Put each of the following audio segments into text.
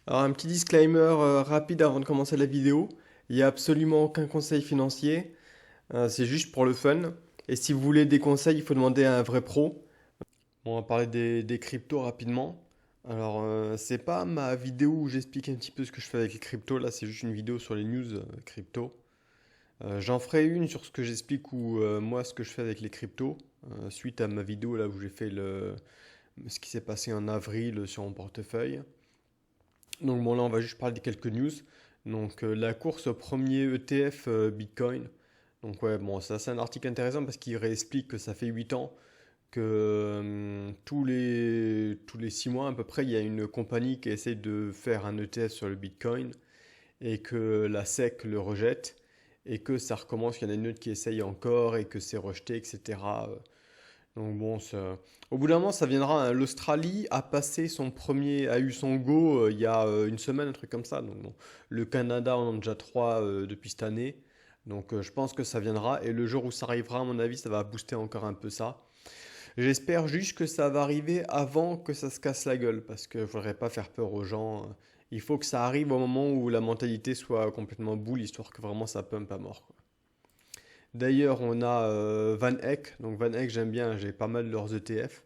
Alors un petit disclaimer rapide avant de commencer la vidéo. Il n'y a absolument aucun conseil financier, c'est juste pour le fun. Et si vous voulez des conseils, il faut demander à un vrai pro. Bon, on va parler des cryptos rapidement. Alors c'est pas ma vidéo où j'explique un petit peu ce que je fais avec les cryptos, là c'est juste une vidéo sur les news crypto. J'en ferai une sur ce que j'explique ou moi ce que je fais avec les cryptos, suite à ma vidéo là où j'ai fait ce qui s'est passé en avril sur mon portefeuille. Donc bon là on va juste parler de quelques news. Donc la course au premier ETF Bitcoin. Donc ouais bon ça c'est un article intéressant parce qu'il réexplique que ça fait 8 ans que tous les 6 mois à peu près il y a une compagnie qui essaie de faire un ETF sur le Bitcoin et que la SEC le rejette et que ça recommence, qu'il y en a une autre qui essaye encore et que c'est rejeté, etc. Donc bon, au bout d'un moment, ça viendra, hein. L'Australie a eu son go il y a une semaine, un truc comme ça. Donc bon, le Canada en a déjà trois depuis cette année. Donc je pense que ça viendra. Et le jour où ça arrivera, à mon avis, ça va booster encore un peu ça. J'espère juste que ça va arriver avant que ça se casse la gueule, parce que je voudrais pas faire peur aux gens. Il faut que ça arrive au moment où la mentalité soit complètement boule, histoire que vraiment ça pump à mort, quoi. D'ailleurs, on a Van Eck. Donc Van Eck, j'aime bien, j'ai pas mal de leurs ETF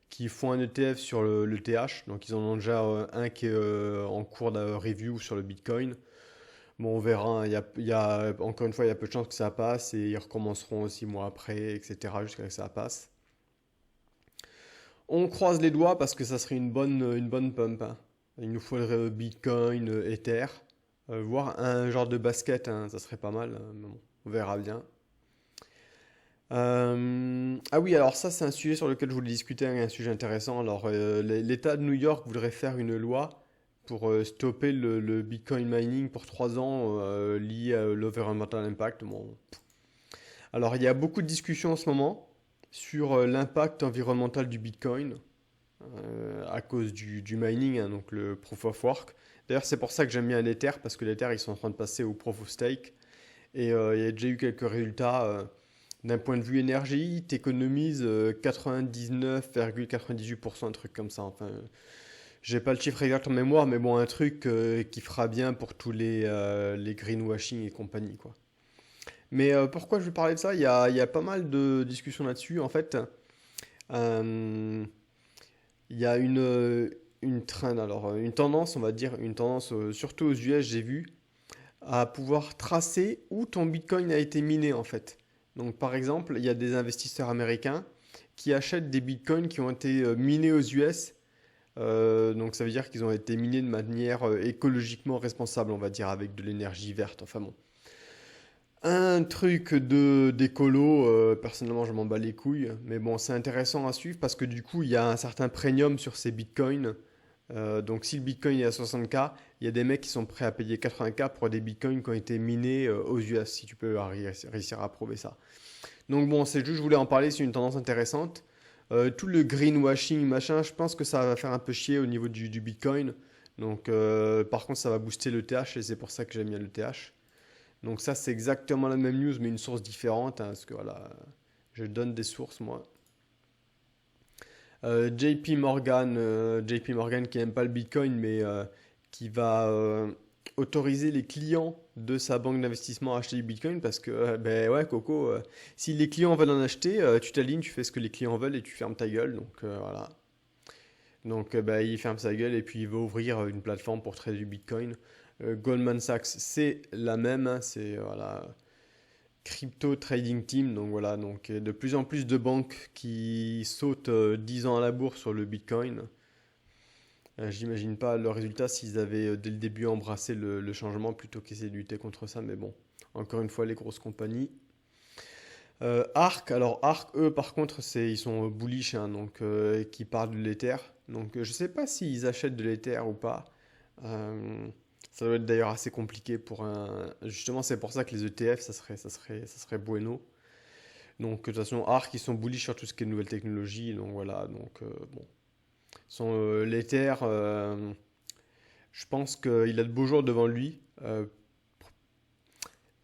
qui font un ETF sur le TH. Donc ils en ont déjà un qui est en cours de review sur le Bitcoin. Bon, on verra, hein. Encore une fois, il y a peu de chances que ça passe et ils recommenceront 6 mois après, etc. jusqu'à ce que ça passe. On croise les doigts parce que ça serait une bonne pump, hein. Il nous faudrait Bitcoin, Ether, voire un genre de basket, hein, ça serait pas mal, hein, mais bon, on verra bien. Ah oui, alors ça, c'est un sujet sur lequel je voulais discuter, un sujet intéressant. Alors, l'État de New York voudrait faire une loi pour stopper le Bitcoin mining pour 3 ans lié à l'environmental impact. Bon. Alors, il y a beaucoup de discussions en ce moment sur l'impact environnemental du Bitcoin à cause du mining, hein, donc le proof of work. D'ailleurs, c'est pour ça que j'aime bien l'Ether, parce que l'Ether, ils sont en train de passer au proof of stake. Et il y a déjà eu quelques résultats. D'un point de vue énergie, tu économises 99,98%, un truc comme ça. Enfin, j'ai pas le chiffre exact en mémoire, mais bon, un truc qui fera bien pour tous les greenwashing et compagnie, quoi. Mais pourquoi je vais parler de ça? Il y a pas mal de discussions là-dessus. En fait, euh, il y a une trend, alors une tendance, on va dire, une tendance, surtout aux US, j'ai vu, à pouvoir tracer où ton Bitcoin a été miné en fait. Donc par exemple, il y a des investisseurs américains qui achètent des Bitcoins qui ont été minés aux US. Donc ça veut dire qu'ils ont été minés de manière écologiquement responsable, on va dire, avec de l'énergie verte. Enfin bon. Un truc d'écolo, personnellement je m'en bats les couilles, mais bon c'est intéressant à suivre parce que du coup il y a un certain premium sur ces bitcoins. Donc si le bitcoin est à 60K, il y a des mecs qui sont prêts à payer 80K pour des bitcoins qui ont été minés aux US, si tu peux réussir à prouver ça. Donc bon, c'est juste, je voulais en parler, c'est une tendance intéressante. Tout le greenwashing, machin, je pense que ça va faire un peu chier au niveau du bitcoin. Donc par contre ça va booster le TH et c'est pour ça que j'aime bien le TH. Donc ça c'est exactement la même news mais une source différente, hein, parce que voilà, je donne des sources moi. JP Morgan qui n'aime pas le Bitcoin, mais qui va autoriser les clients de sa banque d'investissement à acheter du Bitcoin parce que, ben ouais, Coco, si les clients veulent en acheter, tu t'alignes, tu fais ce que les clients veulent et tu fermes ta gueule. Donc voilà. Donc ben, il ferme sa gueule et puis il va ouvrir une plateforme pour trader du Bitcoin. Goldman Sachs, c'est la même, hein, c'est voilà, Crypto Trading Team, donc voilà, donc de plus en plus de banques qui sautent 10 ans à la bourse sur le Bitcoin. J'imagine pas le résultat s'ils avaient dès le début embrassé le changement plutôt qu'essayer de lutter contre ça, mais bon, encore une fois, les grosses compagnies. Arc, eux, par contre, ils sont bullish, hein, donc qui parlent de l'Ether. Donc je sais pas s'ils achètent de l'Ether ou pas. Euh, Ça doit être d'ailleurs assez compliqué pour un. Justement, c'est pour ça que les ETF, ça serait bueno. Donc, de toute façon, Arc, ils sont bullish sur tout ce qui est nouvelles technologies. Donc, voilà. Donc, bon. L'Ether, je pense qu'il a de beaux jours devant lui. Je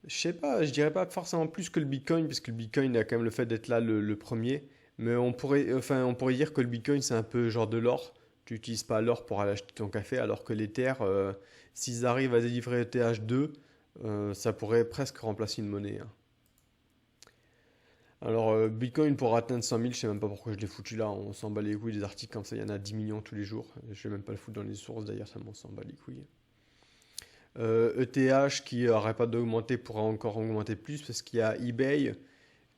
sais pas, je dirais pas forcément plus que le Bitcoin, parce que le Bitcoin a quand même le fait d'être là le premier. Mais on pourrait dire que le Bitcoin, c'est un peu genre de l'or. Tu n'utilises pas l'or pour aller acheter ton café, alors que l'Ether, s'ils arrivent à délivrer ETH2, ça pourrait presque remplacer une monnaie, hein. Alors, Bitcoin pour atteindre 100 000, je sais même pas pourquoi je l'ai foutu là. On s'en bat les couilles des articles comme ça, il y en a 10 millions tous les jours. Je vais même pas le foutre dans les sources d'ailleurs, ça m'en s'en bat les couilles. ETH qui n'arrête pas d'augmenter pourra encore augmenter plus parce qu'il y a eBay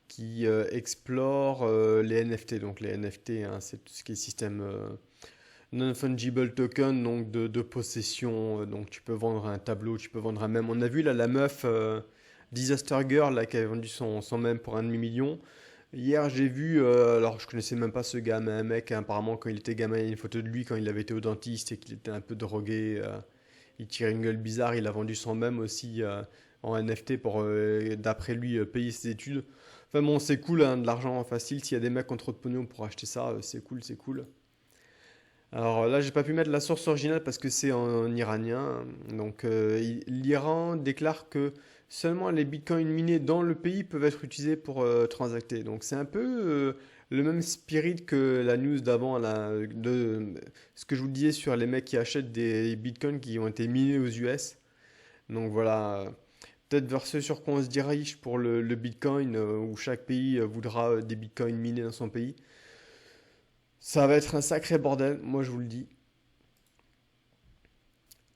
qui explore les NFT. Donc les NFT, hein, c'est tout ce qui est système non-fungible token, donc de possession. Donc tu peux vendre un tableau, tu peux vendre un mème. On a vu là la meuf Disaster Girl là, qui avait vendu son mème pour 1,5 million. Hier j'ai vu, alors je connaissais même pas ce gars, mais un mec apparemment quand il était gamin, il y a une photo de lui quand il avait été au dentiste et qu'il était un peu drogué. Il tirait une gueule bizarre, il a vendu son mème aussi en NFT pour, d'après lui, payer ses études. Enfin bon, c'est cool, hein, de l'argent facile. S'il y a des mecs qui ont trop de pognon pour acheter ça, c'est cool, c'est cool. Alors là, j'ai pas pu mettre la source originale parce que c'est en iranien. Donc l'Iran déclare que seulement les bitcoins minés dans le pays peuvent être utilisés pour transacter. Donc c'est un peu le même spirit que la news d'avant, là, de ce que je vous disais sur les mecs qui achètent des bitcoins qui ont été minés aux US. Donc voilà, peut-être vers ce sur quoi on se dirige pour le bitcoin, où chaque pays voudra des bitcoins minés dans son pays. Ça va être un sacré bordel, moi je vous le dis.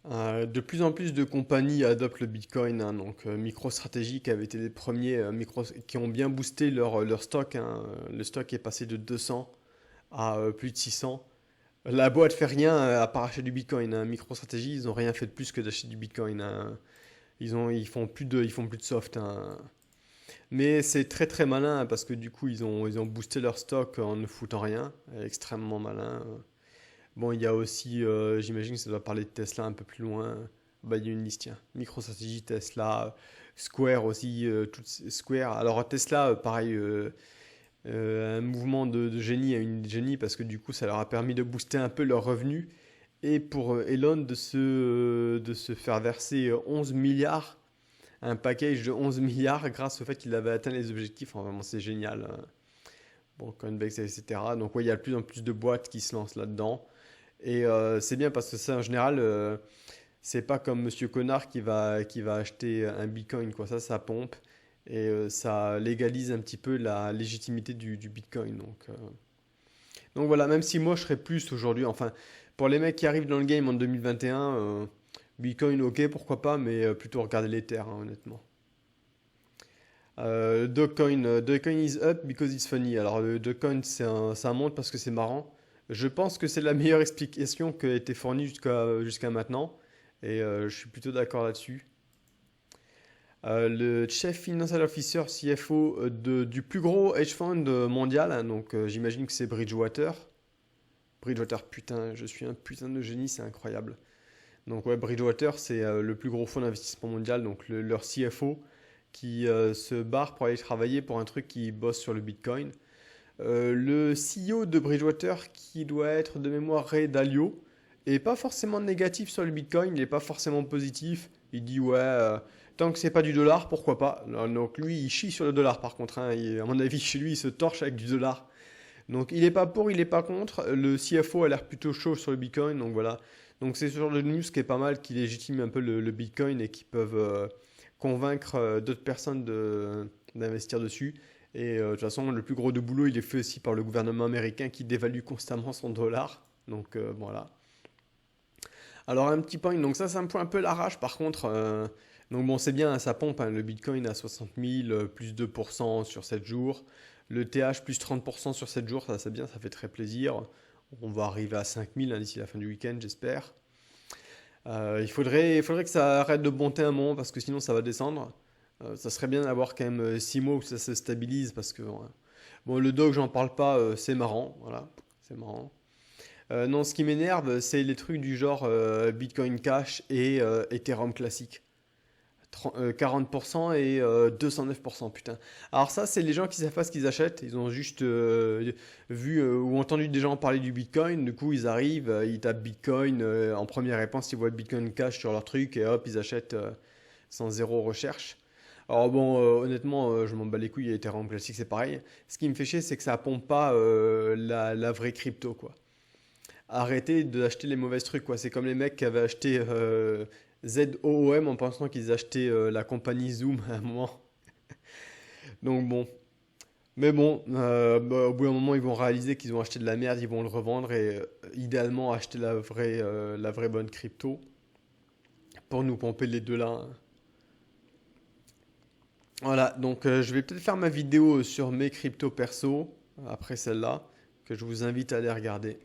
De plus en plus de compagnies adoptent le Bitcoin, hein, donc MicroStrategy qui avait été les premiers qui ont bien boosté leur stock, hein. Le stock est passé de 200 à plus de 600. La boîte fait rien à part acheter du Bitcoin, hein. MicroStrategy, ils ont rien fait de plus que d'acheter du Bitcoin, hein. Ils font plus de soft, hein. Mais c'est très très malin, hein, parce que du coup ils ont boosté leur stock en ne foutant rien, extrêmement malin. Bon, il y a aussi, j'imagine que ça doit parler de Tesla un peu plus loin. Bah, il y a une liste, tiens. MicroStrategy, Tesla, Square aussi, Square. Alors Tesla, pareil, un mouvement de génie, une génie, parce que du coup, ça leur a permis de booster un peu leurs revenus. Et pour Elon de se faire verser 11 milliards, un package de 11 milliards grâce au fait qu'il avait atteint les objectifs. Enfin, vraiment, c'est génial, hein. Bon, Coinbase, etc. Donc, ouais, il y a de plus en plus de boîtes qui se lancent là-dedans. Et c'est bien parce que ça, en général, c'est pas comme Monsieur Connard qui va acheter un Bitcoin, quoi. Ça pompe et ça légalise un petit peu la légitimité du Bitcoin. Donc voilà, même si moi je serais plus aujourd'hui, enfin, pour les mecs qui arrivent dans le game en 2021, Bitcoin, ok, pourquoi pas, mais plutôt regarder les terres, hein, honnêtement. Dogecoin is up because it's funny. Alors, le Dogecoin, ça monte parce que c'est marrant. Je pense que c'est la meilleure explication qui a été fournie jusqu'à maintenant. Et je suis plutôt d'accord là-dessus. Le Chief Financial Officer, CFO du plus gros hedge fund mondial, hein, donc j'imagine que c'est Bridgewater. Bridgewater, putain, je suis un putain de génie, c'est incroyable. Donc ouais, Bridgewater, c'est le plus gros fonds d'investissement mondial, donc leur CFO qui se barre pour aller travailler pour un truc qui bosse sur le Bitcoin. Le CEO de Bridgewater, qui doit être de mémoire Ray Dalio, est pas forcément négatif sur le Bitcoin, il n'est pas forcément positif. Il dit ouais, tant que c'est pas du dollar, pourquoi pas. Donc lui, il chie sur le dollar par contre, hein. À mon avis, chez lui, il se torche avec du dollar. Donc il est pas pour, il est pas contre. Le CFO a l'air plutôt chaud sur le Bitcoin, donc voilà. Donc c'est ce genre de news qui est pas mal, qui légitime un peu le Bitcoin et qui peuvent convaincre d'autres personnes d'investir dessus. Et de toute façon, le plus gros de boulot, il est fait aussi par le gouvernement américain qui dévalue constamment son dollar. Donc voilà. Alors un petit point, donc ça me fout un peu la rage par contre. Donc bon, c'est bien, ça pompe, hein, le Bitcoin à 60 000, plus 2% sur 7 jours. Le TH plus 30% sur 7 jours, ça c'est bien, ça fait très plaisir. On va arriver à 5 000 hein, d'ici la fin du week-end, j'espère. Il faudrait que ça arrête de monter un moment parce que sinon ça va descendre. Ça serait bien d'avoir quand même 6 mois où ça se stabilise parce que ouais. Bon, le dog, j'en parle pas, c'est marrant, voilà, c'est marrant. Non, ce qui m'énerve, c'est les trucs du genre Bitcoin Cash et Ethereum classique. 40% et 209%, putain. Alors ça, c'est les gens qui savent pas ce qu'ils achètent. Ils ont juste vu ou entendu des gens parler du Bitcoin. Du coup, ils arrivent, ils tapent Bitcoin. En première réponse, ils voient le Bitcoin Cash sur leur truc et hop, ils achètent sans zéro recherche. Alors bon, honnêtement, je m'en bats les couilles. Ethereum classique, c'est pareil. Ce qui me fait chier, c'est que ça pompe pas la vraie crypto, quoi. arrêter d'acheter les mauvais trucs, quoi. C'est comme les mecs qui avaient acheté ZOOM en pensant qu'ils achetaient la compagnie Zoom à un moment. Donc bon. Mais bon, bah, au bout d'un moment, ils vont réaliser qu'ils ont acheté de la merde, ils vont le revendre et idéalement acheter la vraie bonne crypto pour nous pomper les deux là, hein. Voilà, donc je vais peut-être faire ma vidéo sur mes cryptos perso après celle-là, que je vous invite à aller regarder.